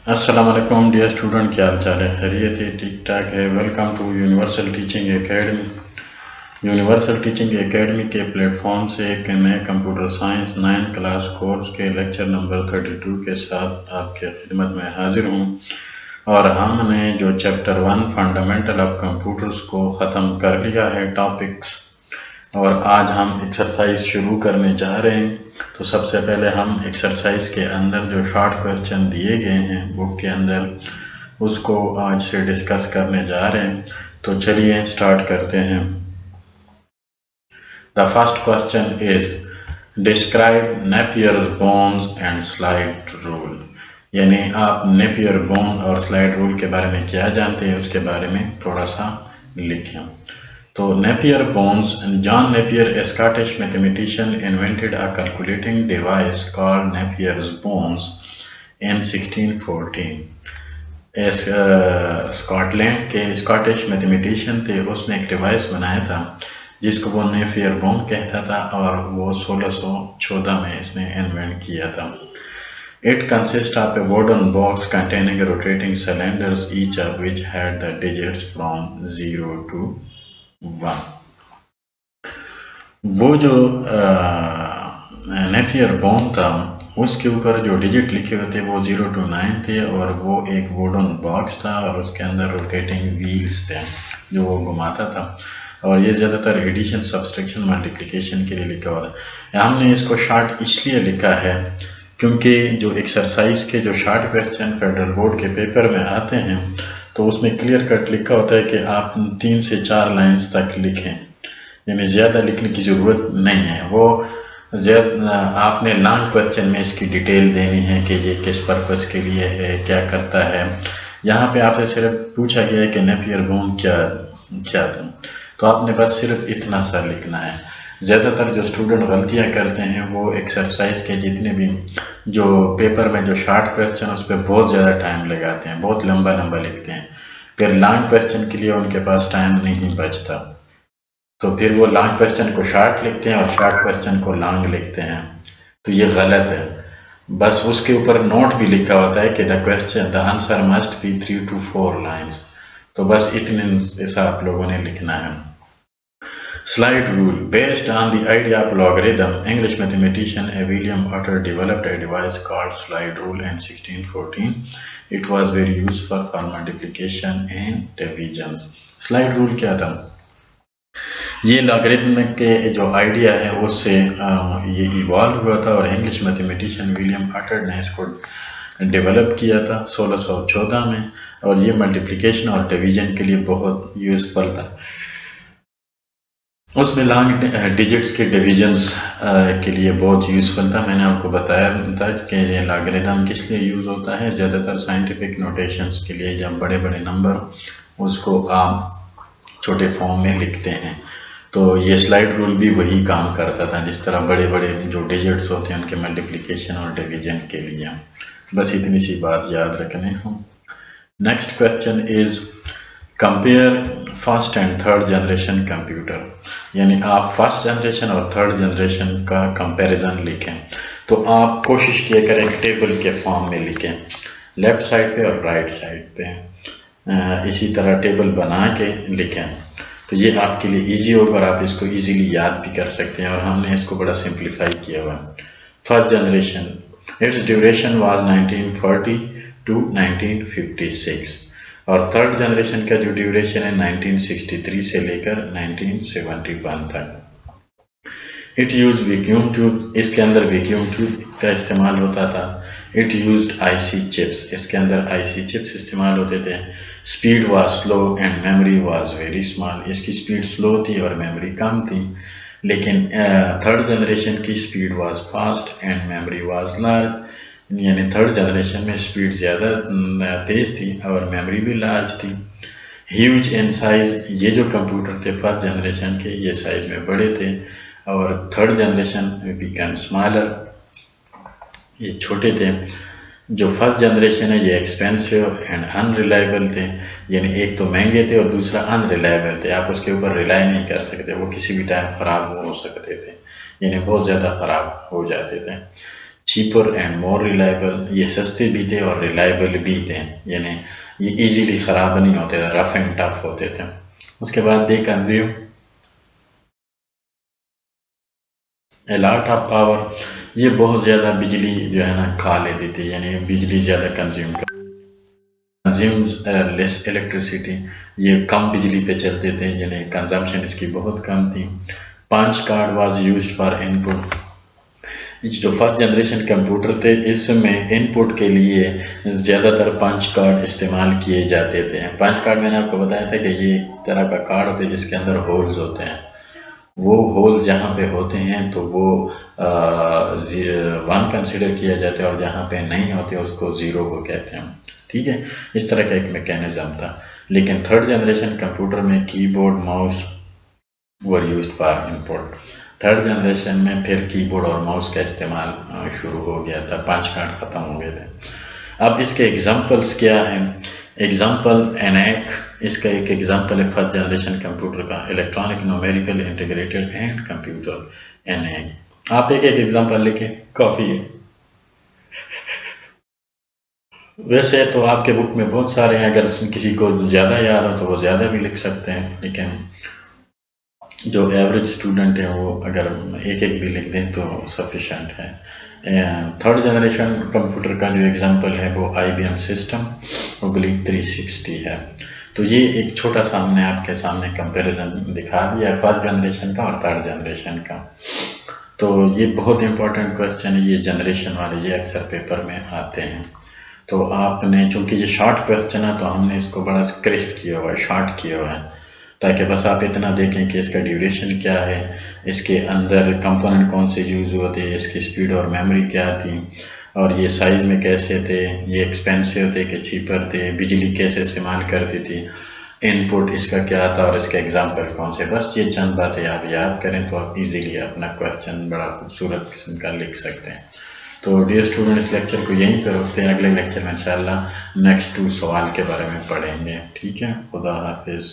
السلام علیکم dear student, کیا حال چال ہے؟ خیریت ہے؟ ٹھیک ٹھاک ہے؟ Welcome to universal teaching academy. Universal teaching academy کے پلیٹ فارم سے ایک نئے کمپیوٹر سائنس 9 کلاس کورس کے لیکچر نمبر 32 کے ساتھ آپ کے خدمت میں حاضر ہوں، اور ہم نے جو چیپٹر 1 فنڈامنٹل آف کمپیوٹرز کو ختم کر لیا ہے ٹاپکس، اور آج ہم ایکسرسائز شروع کرنے جا رہے ہیں۔ تو سب سے پہلے ہم ایکسرسائز کے اندر جو شارٹ کویسچن دیے گئے ہیں بک کے اندر، اس کو آج سے ڈسکس کرنے جا رہے ہیں۔ تو چلیے سٹارٹ کرتے ہیں۔ The first question is describe Napier's bones and slide rule، یعنی آپ نیپیئر بون اور سلائڈ رول کے بارے میں کیا جانتے ہیں، اس کے بارے میں تھوڑا سا لکھیں۔ تو Napier bones, John Napier a Scottish mathematician invented a calculating device called Napier's bones in 1614۔ Scotland کے اسکاٹش میتھمیٹیشین تھے، اس نے ایک ڈیوائس بنایا تھا جس کو وہ نیپیئر بون کہتا تھا، اور وہ 1614 میں اس نے انوینٹ کیا تھا۔ It consists of a wooden box containing rotating cylinders, each of which had the digits from 0 to 1۔ وہ جو نیپیئر بون تھا، اس کے اوپر جو ڈیجٹ لکھے ہوئے تھے وہ 0 to 9 تھے، اور وہ ایک ووڈن باکس تھا، اور اس کے اندر روٹیٹنگ ویلز تھے جو وہ گھماتا تھا، اور یہ زیادہ تر ایڈیشن، سبسٹریکشن، ملٹیپلیکیشن کے لیے لکھا ہوا ہے۔ ہم نے اس کو شارٹ اس لیے لکھا ہے کیونکہ جو ایکسرسائز کے جو شارٹ کویسچن فیڈرل بورڈ کے پیپر میں آتے ہیں تو اس میں کلیئر کٹ لکھا ہوتا ہے کہ آپ 3 سے 4 لائنز تک لکھیں، یعنی زیادہ لکھنے کی ضرورت نہیں ہے۔ وہ آپ نے لانگ کویسچن میں اس کی ڈیٹیل دینی ہے کہ یہ کس پرپس کے لیے ہے، کیا کرتا ہے۔ یہاں پہ آپ سے صرف پوچھا گیا ہے کہ نیپیئر بون کیا تھا، تو آپ نے بس صرف اتنا سا لکھنا ہے۔ زیادہ تر جو اسٹوڈنٹ غلطیاں کرتے ہیں وہ ایکسرسائز کے جتنے بھی جو پیپر میں جو شارٹ کویسچن اس پہ بہت زیادہ ٹائم لگاتے ہیں، بہت لمبا لکھتے ہیں، پھر لانگ کویسچن کے لیے ان کے پاس ٹائم نہیں بچتا، تو پھر وہ لانگ کویسچن کو شارٹ لکھتے ہیں اور شارٹ کویسچن کو لانگ لکھتے ہیں، تو یہ غلط ہے۔ بس اس کے اوپر نوٹ بھی لکھا ہوتا ہے کہ the answer must be 3 to 4 lines، تو بس اتنے ایسا آپ لوگوں نے لکھنا ہے۔ Slide rule: based on the idea of logarithm, English mathematician William Otter developed a device called slide rule in 1614. It was very useful for multiplication and divisions۔ slide rule کیا تھا؟ یہ لاگریتم کے جو آئیڈیا ہے اس سے یہ ایوالو ہوا تھا، اور انگلش میتھمیٹیشین ولیم آٹر نے اس کو ڈیولپ کیا تھا 1614 میں، اور یہ ملٹیپلیکیشن اور ڈویژن کے لیے بہت یوزفل تھا۔ اس میں لانگ ڈیجٹس کے ڈویژنز کے لیے بہت یوزفل تھا۔ میں نے آپ کو بتایا تھا کہ یہ لاگریتم کس لیے یوز ہوتا ہے، زیادہ تر سائنٹیفک نوٹیشنز کے لیے، جب بڑے بڑے نمبر اس کو عام چھوٹے فارم میں لکھتے ہیں، تو یہ سلائڈ رول بھی وہی کام کرتا تھا، جس طرح بڑے بڑے جو ڈیجٹس ہوتے ہیں ان کے ملٹیپلیکیشن اور ڈویژن کے لیے۔ بس اتنی سی بات یاد رکھنے ہوں۔ Next question is compare first and third generation computer, یعنی آپ فرسٹ جنریشن اور تھرڈ جنریشن کا کمپیریزن لکھیں۔ تو آپ کوشش کیا کریں ٹیبل کے فارم میں لکھیں، لیفٹ سائڈ پہ اور رائٹ سائڈ پہ، اسی طرح ٹیبل بنا کے لکھیں، تو یہ آپ کے لیے ایزی ہوگا اور آپ اس کو ایزیلی یاد بھی کر سکتے ہیں، اور ہم نے اس کو بڑا سمپلیفائی کیا ہوا۔ First generation, its duration was 1940 to 1956، اور تھرڈ جنریشن کا جو ڈیوریشن ہے 1963 سے لے کر 1971 تک۔ اٹ یوز ویکیوم ٹیوب، اس کے اندر ویکیوم ٹیوب کا استعمال ہوتا تھا۔ It used I C chips, اس کے اندر آئی سی چپس استعمال ہوتے تھے۔ Speed was slow and memory was very small, اس کی اسپیڈ سلو تھی اور میموری کم تھی، لیکن تھرڈ جنریشن کی speed was fast and memory was large, یعنی تھرڈ جنریشن میں اسپیڈ زیادہ تیز تھی اور میموری بھی لارج تھی۔ ہیوج ان سائز، یہ جو کمپیوٹر تھے فرسٹ جنریشن کے یہ سائز میں بڑے تھے، اور تھرڈ جنریشن بیکم اسمالر، یہ چھوٹے تھے۔ جو فرسٹ جنریشن ہے یہ ایکسپینسو اینڈ ان ریلائبل تھے، یعنی ایک تو مہنگے تھے اور دوسرا ان ریلائبل تھے، آپ اس کے اوپر ریلائی نہیں کر سکتے، وہ کسی بھی ٹائم خراب ہو سکتے تھے، یعنی بہت زیادہ خراب ہو جاتے تھے۔ چیپر اینڈ مور ریلائبل، یہ سستے بھی تھے اور ریلائبل بھی تھے، یعنی یہ ایزیلی خراب نہیں ہوتے تھے، رف اینڈ ٹف ہوتے تھے۔ اس کے بعد they consume a lot of power, یہ بہت زیادہ بجلی جو ہے نا کھا لیتی تھی، یعنی بجلی زیادہ کنزیوم کنزیومز لیس الیکٹریسٹی، یہ کم بجلی پہ چلتے تھے، یعنی کنزمپشن اس کی بہت کم تھی۔ پانچ کارڈ واز یوزڈ فار ان پٹ، جو فرسٹ جنریشن کمپیوٹر تھے اس میں ان پٹ کے لیے زیادہ تر پنچ کارڈ استعمال کیے جاتے تھے۔ پنچ کارڈ میں نے آپ کو بتایا تھا کہ یہ ایک طرح کا کارڈ ہوتا ہے جس کے اندر ہولز ہوتے ہیں، وہ ہولز جہاں پہ ہوتے ہیں تو وہ 1 کنسیڈر کیا جاتا ہے، اور جہاں پہ نہیں ہوتے اس کو 0 کو کہتے ہیں، ٹھیک ہے، اس طرح کا ایک میکینزم تھا۔ لیکن تھرڈ جنریشن کمپیوٹر میں کی board mouse were used for in put, third generation میں پھر کی بورڈ اور ماؤس کا استعمال شروع ہو گیا تھا، پانچ کارڈ ختم ہو گئے تھے۔ اب اس کے ایگزامپلس کیا ہیں؟ ایگزامپل اینیک، اس کا ایک ایگزامپل ہے فرسٹ جنریشن کمپیوٹر کا، electronic numerical integrated and computer, ENIAC. آپ ایک ایگزامپل لکھیں، کافی ہے۔ ویسے تو آپ کے بک میں بہت سارے ہیں، اگر کسی کو زیادہ یاد ہو تو وہ زیادہ بھی لکھ سکتے ہیں، لیکن جو ایوریج اسٹوڈنٹ ہیں وہ اگر ایک ایک بھی لکھ دیں تو سفیشینٹ ہے۔ تھرڈ جنریشن کمپیوٹر کا جو ایگزامپل ہے وہ IBM سسٹم / 360 ہے۔ تو یہ ایک چھوٹا سا ہم نے آپ کے سامنے کمپیریزن دکھا دیا ہے فرسٹ جنریشن کا اور تھرڈ جنریشن کا۔ تو یہ بہت امپورٹنٹ کویسچن ہے، یہ جنریشن والے یہ اکثر پیپر میں آتے ہیں۔ تو آپ نے چونکہ یہ شارٹ کویسچن ہے تو ہم نے اس کو بڑا کرسپ کیا ہوا ہے، شارٹ کیا ہوا ہے، تاکہ بس آپ اتنا دیکھیں کہ اس کا ڈیوریشن کیا ہے، اس کے اندر کمپوننٹ کون سے یوز ہوتے، اس کی سپیڈ اور میموری کیا تھی، اور یہ سائز میں کیسے تھے، یہ ایکسپینسیو تھے کہ چیپر تھے، بجلی کیسے استعمال کرتی تھی، ان پٹ اس کا کیا تھا اور اس کے ایگزامپل کون سے۔ بس یہ چند باتیں آپ یاد کریں تو آپ ایزیلی اپنا کویسچن بڑا خوبصورت قسم کا لکھ سکتے ہیں۔ تو ڈیئر اسٹوڈنٹ، اس لیکچر کو یہیں پہ رکھتے ہیں، اگلے لیکچر میں انشاءاللہ نیکسٹ 2 سوال کے بارے میں پڑھیں گے، ٹھیک ہے۔ خدا حافظ۔